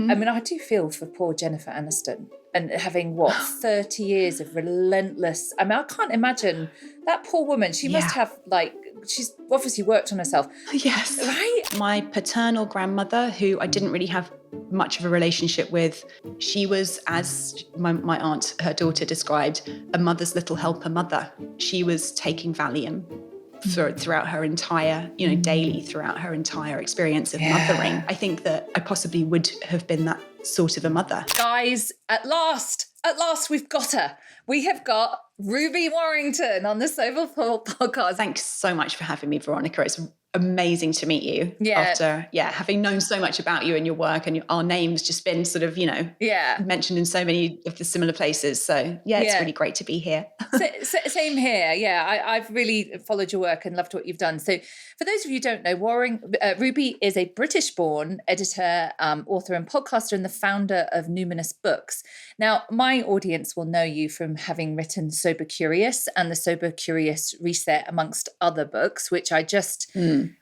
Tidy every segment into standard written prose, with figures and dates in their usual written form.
I mean, I do feel for poor Jennifer Aniston and having 30 years of relentless. I mean, I can't imagine that poor woman. She must have she's obviously worked on herself. Yes. Right? My paternal grandmother, who I didn't really have much of a relationship with, she was, as my aunt, her daughter, described, a mother's little helper mother. She was taking Valium throughout her entire, daily, throughout her entire experience of mothering. I think that I possibly would have been that sort of a mother. Guys, at last, we've got her. We have got Ruby Warrington on the Soberful podcast. Thanks so much for having me, Veronica. It's amazing to meet you after having known so much about you and your work, and our names just been sort of mentioned in so many of the similar places, so it's really great to be here. Same here. I've really followed your work and loved what you've done. So for those of you who don't know, Ruby is a British born editor, author and podcaster, and the founder of Numinous Books. Now my audience will know you from having written Sober Curious and the Sober Curious Reset, amongst other books, which I just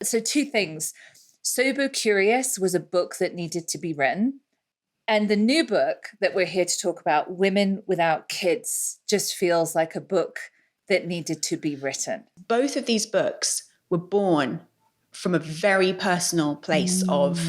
So two things. Sober Curious was a book that needed to be written. And the new book that we're here to talk about, Women Without Kids, just feels like a book that needed to be written. Both of these books were born from a very personal place of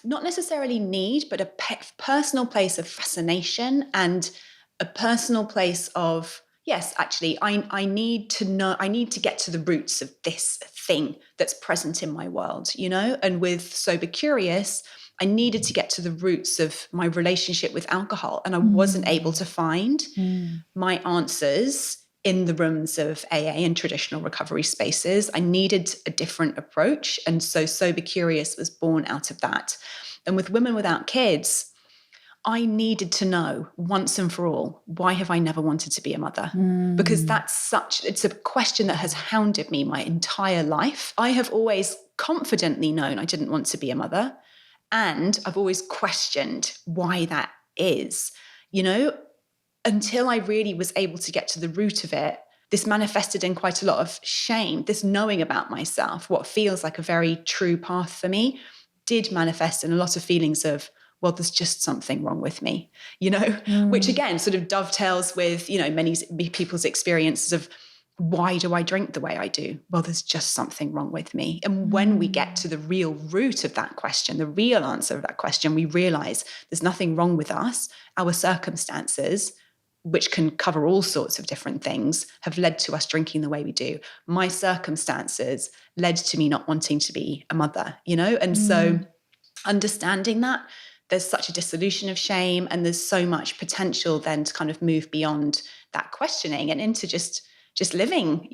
not necessarily need, but a personal place of fascination and a personal place of, yes, actually, I need to know, I need to get to the roots of this thing that's present in my world, And with Sober Curious, I needed to get to the roots of my relationship with alcohol, and I wasn't able to find my answers in the rooms of AA and traditional recovery spaces. I needed a different approach, and so Sober Curious was born out of that. And with Women Without Kids, I needed to know once and for all, why have I never wanted to be a mother? Because it's a question that has hounded me my entire life. I have always confidently known I didn't want to be a mother. And I've always questioned why that is, until I really was able to get to the root of it. This manifested in quite a lot of shame. This knowing about myself, what feels like a very true path for me, did manifest in a lot of feelings of, well, there's just something wrong with me, which again sort of dovetails with, many people's experiences of, why do I drink the way I do? Well, there's just something wrong with me. And when we get to the real root of that question, the real answer of that question, we realize there's nothing wrong with us. Our circumstances, which can cover all sorts of different things, have led to us drinking the way we do. My circumstances led to me not wanting to be a mother, And so understanding that, there's such a dissolution of shame, and there's so much potential then to kind of move beyond that questioning and into just living,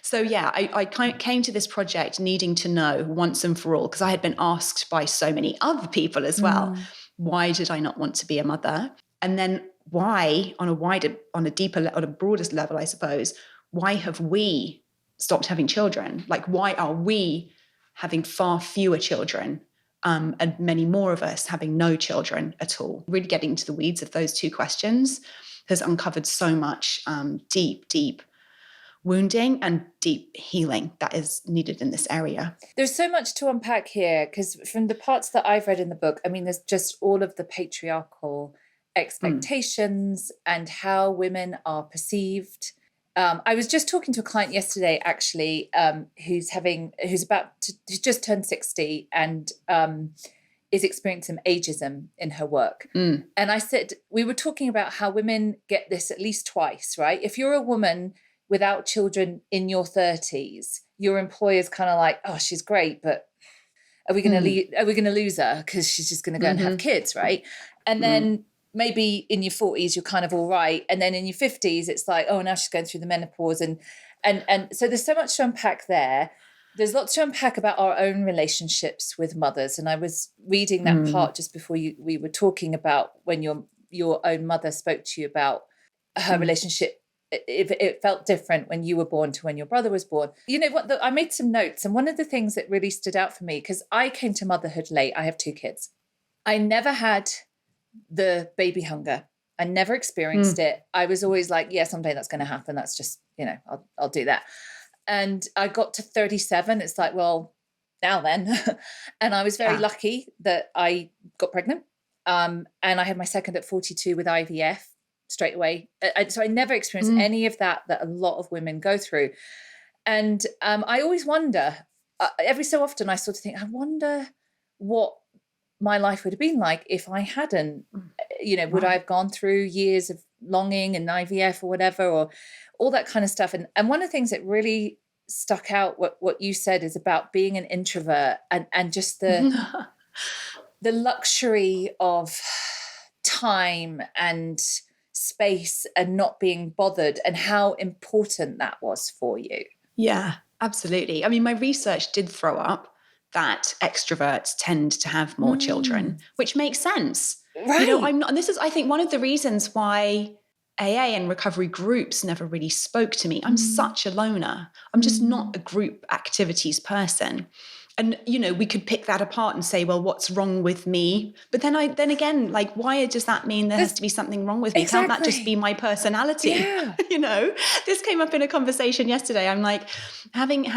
So I kind of came to this project needing to know once and for all, because I had been asked by so many other people as well, why did I not want to be a mother? And then why, on a broader level, I suppose, why have we stopped having children? Like, why are we having far fewer children? And many more of us having no children at all? Really getting into the weeds of those two questions has uncovered so much deep wounding and deep healing that is needed in this area. There's so much to unpack here, because from the parts that I've read in the book, I mean, there's just all of the patriarchal expectations and how women are perceived. I was just talking to a client yesterday, actually, who's just turned 60 and is experiencing ageism in her work. And I said, we were talking about how women get this at least twice, right? If you're a woman without children in your 30s, your employer's kind of like, oh, she's great, but are we going to lose her because she's just going to go and have kids, right? And then maybe in your 40s, you're kind of all right. And then in your 50s, it's like, oh, now she's going through the menopause. And so there's so much to unpack there. There's lots to unpack about our own relationships with mothers. And I was reading that part just before we were talking about when your own mother spoke to you about her relationship. It felt different when you were born to when your brother was born. You know what? I made some notes. And one of the things that really stood out for me, because I came to motherhood late. I have 2 kids. I never had the baby hunger. I never experienced it. I was always like, yeah, someday that's going to happen. That's just, I'll do that. And I got to 37. It's like, well, now then. And I was very lucky that I got pregnant. And I had my second at 42 with IVF straight away. So I never experienced any of that a lot of women go through. And I always wonder, every so often I sort of think, I wonder what my life would have been like if I hadn't, would I have gone through years of longing and IVF or whatever, or all that kind of stuff. And one of the things that really stuck out, what you said, is about being an introvert and just the luxury of time and space and not being bothered, and how important that was for you. Yeah, absolutely. I mean, my research did throw up that extroverts tend to have more children, which makes sense. Right. I'm not, and this is, I think, one of the reasons why AA and recovery groups never really spoke to me. I'm such a loner. I'm just not a group activities person. And, we could pick that apart and say, well, what's wrong with me? But then again, like, why does that mean there has to be something wrong with me? Exactly. Can't that just be my personality? Yeah. This came up in a conversation yesterday. I'm like, having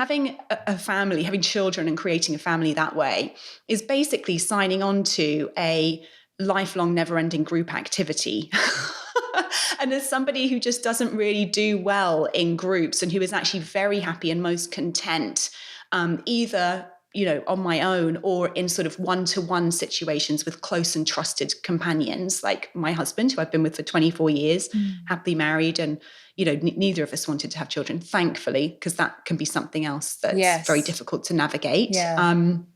a family, having children and creating a family that way is basically signing on to a lifelong, never-ending group activity. And as somebody who just doesn't really do well in groups and who is actually very happy and most content, either on my own or in sort of one-to-one situations with close and trusted companions, like my husband, who I've been with for 24 years, happily married. And, neither of us wanted to have children, thankfully, because that can be something else that's very difficult to navigate. Yeah. And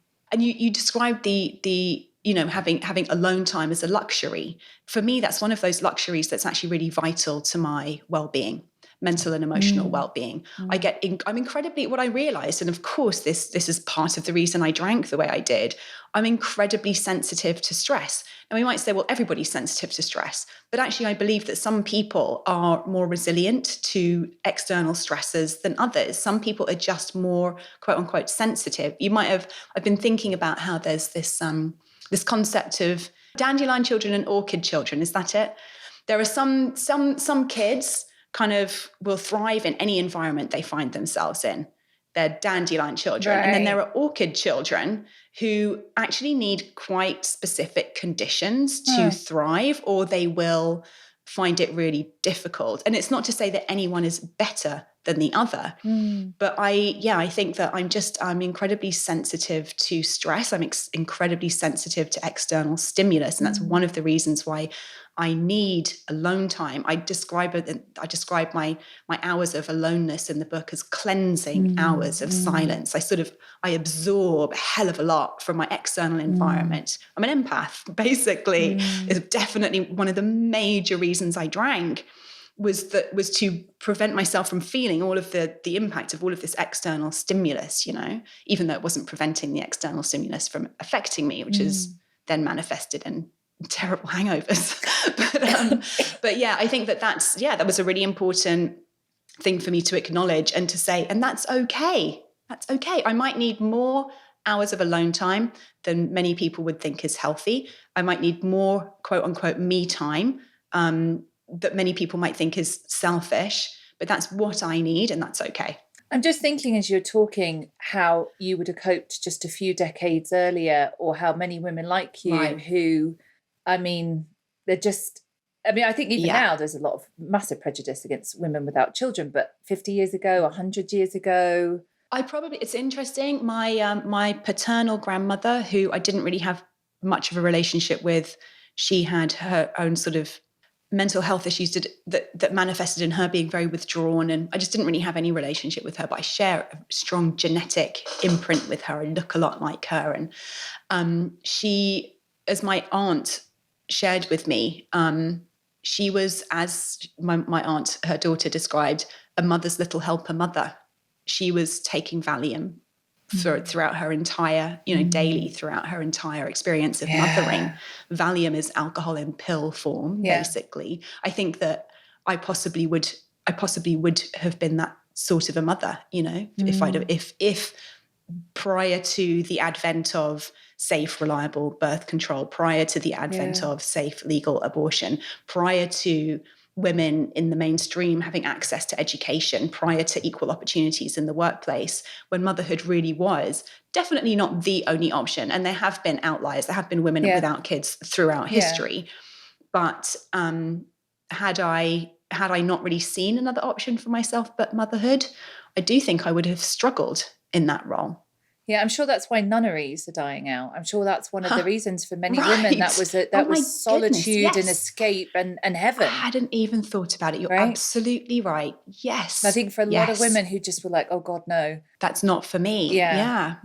you described the having alone time as a luxury. For me, that's one of those luxuries that's actually really vital to my well-being, mental and emotional well-being. I'm incredibly, what I realized, and of course this is part of the reason I drank the way I did, I'm incredibly sensitive to stress. And we might say, well, everybody's sensitive to stress, but actually I believe that some people are more resilient to external stresses than others. Some people are just more, quote unquote, sensitive. I've been thinking about how there's this concept of dandelion children and orchid children. Is that it? There are some kids kind of will thrive in any environment they find themselves in. They're dandelion children. Right. And then there are orchid children who actually need quite specific conditions to thrive, or they will find it really difficult. And it's not to say that anyone is better than the other. But I think that I'm incredibly sensitive to stress. I'm incredibly sensitive to external stimulus. And that's one of the reasons why I need alone time. I describe my hours of aloneness in the book as cleansing hours of silence. I absorb a hell of a lot from my external environment. I'm an empath, basically. It's definitely one of the major reasons I drank was to prevent myself from feeling all of the impact of all of this external stimulus, even though it wasn't preventing the external stimulus from affecting me, which is then manifested in terrible hangovers. But yeah, I think that was a really important thing for me to acknowledge and to say, and that's okay. That's okay. I might need more hours of alone time than many people would think is healthy. I might need more, quote unquote, me time, that many people might think is selfish, but that's what I need, and that's okay. I'm just thinking as you're talking how you would have coped just a few decades earlier, or how many women like you who, I think even now there's a lot of massive prejudice against women without children, but 50 years ago, 100 years ago. It's interesting. My paternal grandmother, who I didn't really have much of a relationship with, she had her own sort of mental health issues that manifested in her being very withdrawn, and I just didn't really have any relationship with her, but I share a strong genetic imprint with her. I look a lot like her. And she, as my aunt shared with me, she was, as my aunt, her daughter, described, a mother's little helper mother. She was taking Valium throughout her entire, daily, throughout her entire experience of mothering. Valium is alcohol in pill form, basically. I think that I possibly would have been that sort of a mother, if prior to the advent of safe, reliable birth control, prior to the advent of safe, legal abortion, prior to women in the mainstream having access to education prior to equal opportunities in the workplace, when motherhood really was definitely not the only option. And there have been outliers. There have been women without kids throughout history. But had I not really seen another option for myself but motherhood, I do think I would have struggled in that role. Yeah, I'm sure that's why nunneries are dying out. I'm sure that's one of the reasons for many women that was solitude and escape and heaven. I hadn't even thought about it. You're absolutely right. Yes. I think for a lot of women who just were like, oh God, no. That's not for me. Yeah.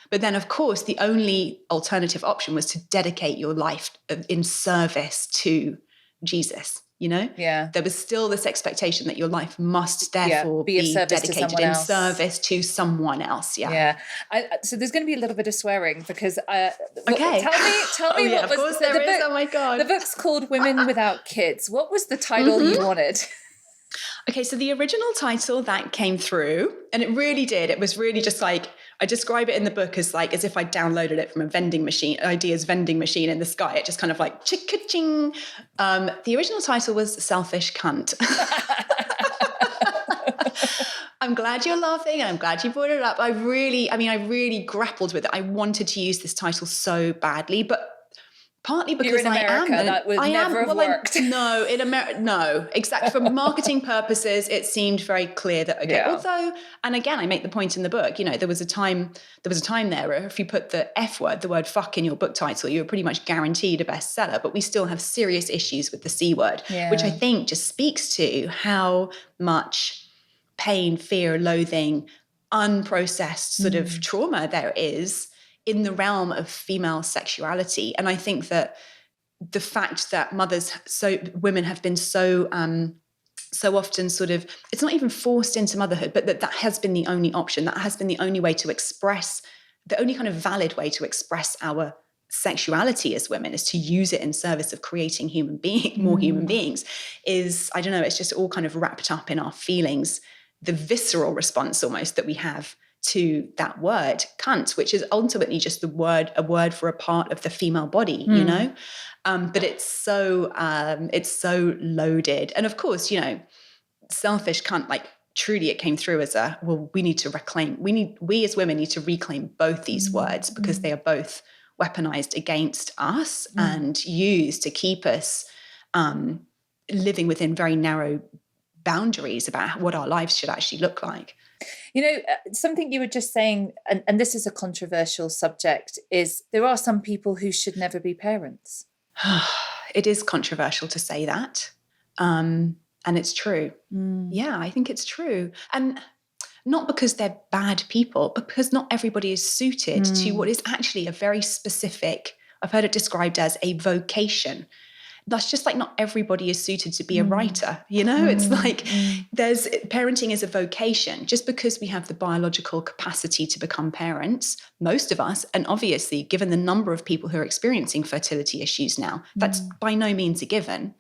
But then, of course, the only alternative option was to dedicate your life in service to Jesus. You know, there was still this expectation that your life must therefore be dedicated in service to someone else. So there's going to be a little bit of swearing because okay. Tell me what was the book? Oh my God. The book's called Women Without Kids. What was the title you wanted? Okay, so the original title that came through, and it really did. It was really just like, I describe it in the book as if I downloaded it from a vending machine in the sky. It just kind of like chick-ka-ching. The original title was Selfish Cunt. I'm glad you're laughing and I'm glad you brought it up. I really grappled with it. I wanted to use this title so badly, but partly because you're in America, that would never have worked. No, in America, no, exactly. For marketing purposes, it seemed very clear that, although, and again, I make the point in the book, there was a time there where if you put the F word, the word fuck in your book title, you were pretty much guaranteed a bestseller, but we still have serious issues with the C word, which I think just speaks to how much pain, fear, loathing, unprocessed sort of trauma there is in the realm of female sexuality. And I think that the fact that women have been so often sort of, it's not even forced into motherhood, but that has been the only option, that has been the only way to express, the only kind of valid way to express our sexuality as women is to use it in service of creating more human beings, is, I don't know, it's just all kind of wrapped up in our feelings, the visceral response almost that we have to that word cunt, which is ultimately just a word for a part of the female body, but it's so loaded. And of course, selfish cunt, like truly it came through as we as women need to reclaim both these words because they are both weaponized against us and used to keep us living within very narrow boundaries about what our lives should actually look like. Something you were just saying, and this is a controversial subject, is there are some people who should never be parents. It is controversial to say that. And it's true. Yeah, I think it's true. And not because they're bad people, but because not everybody is suited to what is actually a very specific, I've heard it described as a vocation. That's just like not everybody is suited to be a writer, It's like parenting is a vocation. Just because we have the biological capacity to become parents, most of us, and obviously given the number of people who are experiencing fertility issues now, that's by no means a given,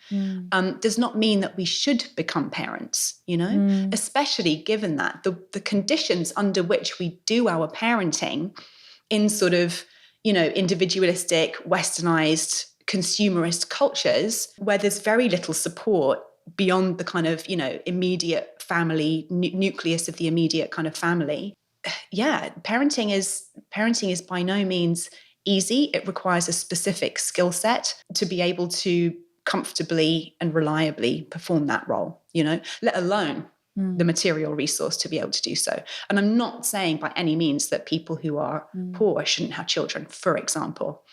does not mean that we should become parents, especially given that the conditions under which we do our parenting in sort of, individualistic, westernized, consumerist cultures where there's very little support beyond the kind of, immediate family, nucleus of the immediate kind of family. Yeah, parenting is by no means easy. It requires a specific skill set to be able to comfortably and reliably perform that role, let alone the material resource to be able to do so. And I'm not saying by any means that people who are poor shouldn't have children, for example.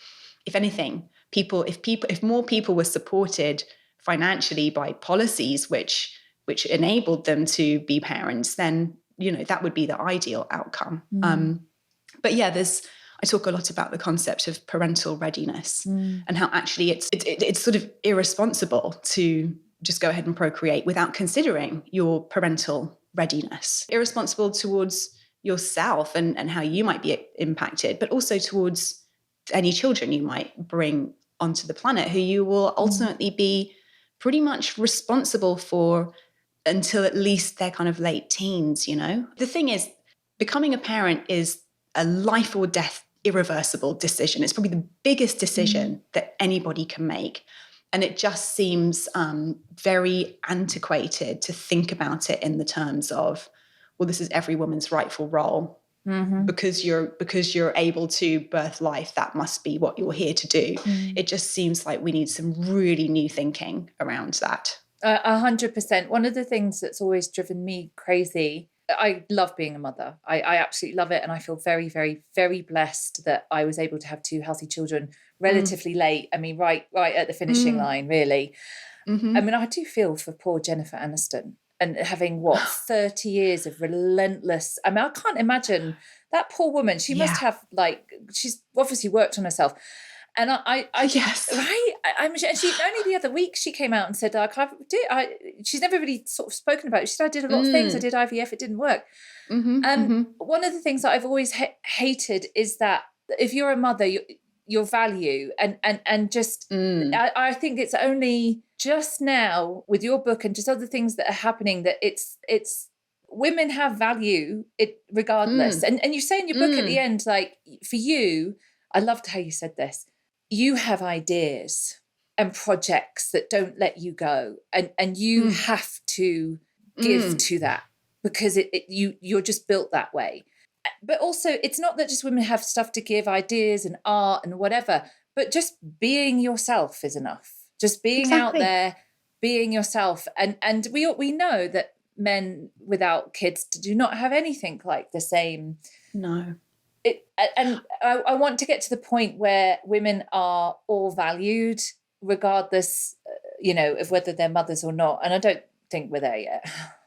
If anything, if more people were supported financially by policies which enabled them to be parents, then that would be the ideal outcome. But yeah, I talk a lot about the concept of parental readiness and how actually it's sort of irresponsible to just go ahead and procreate without considering your parental readiness. Irresponsible towards yourself and how you might be impacted, but also towards any children you might bring onto the planet who you will ultimately be pretty much responsible for until at least their kind of late teens, The thing is, becoming a parent is a life or death irreversible decision. It's probably the biggest decision that anybody can make. And it just seems very antiquated to think about it in the terms of, well, this is every woman's rightful role. Mm-hmm. Because you're able to birth life, that must be what you're here to do. It just seems like we need some really new thinking around that. 100%. One of the things that's always driven me crazy, I love being a mother. I absolutely love it. And I feel very, very, very blessed that I was able to have 2 healthy children relatively late. I mean, right at the finishing line, really. Mm-hmm. I mean, I do feel for poor Jennifer Aniston and having 30 years of relentless. I mean, I can't imagine that poor woman. She must have she's obviously worked on herself. And I yes, right. And she only the other week she came out and said, she's never really sort of spoken about it. She said, I did a lot of things. I did IVF. It didn't work. And one of the things that I've always hated is that if you're a mother, your value and just, I think it's only just now with your book and just other things that are happening that it's women have value regardless. And you say in your book at the end, like for you, I loved how you said this. You have ideas and projects that don't let you go. And you have to give to that because you're just built that way. But also it's not that just women have stuff to give, ideas and art and whatever, but just being yourself is enough. Just being out there, being yourself. And we know that men without kids do not have anything like the same. No. I want to get to the point where women are all valued, regardless, of whether they're mothers or not. And I don't think we're there yet.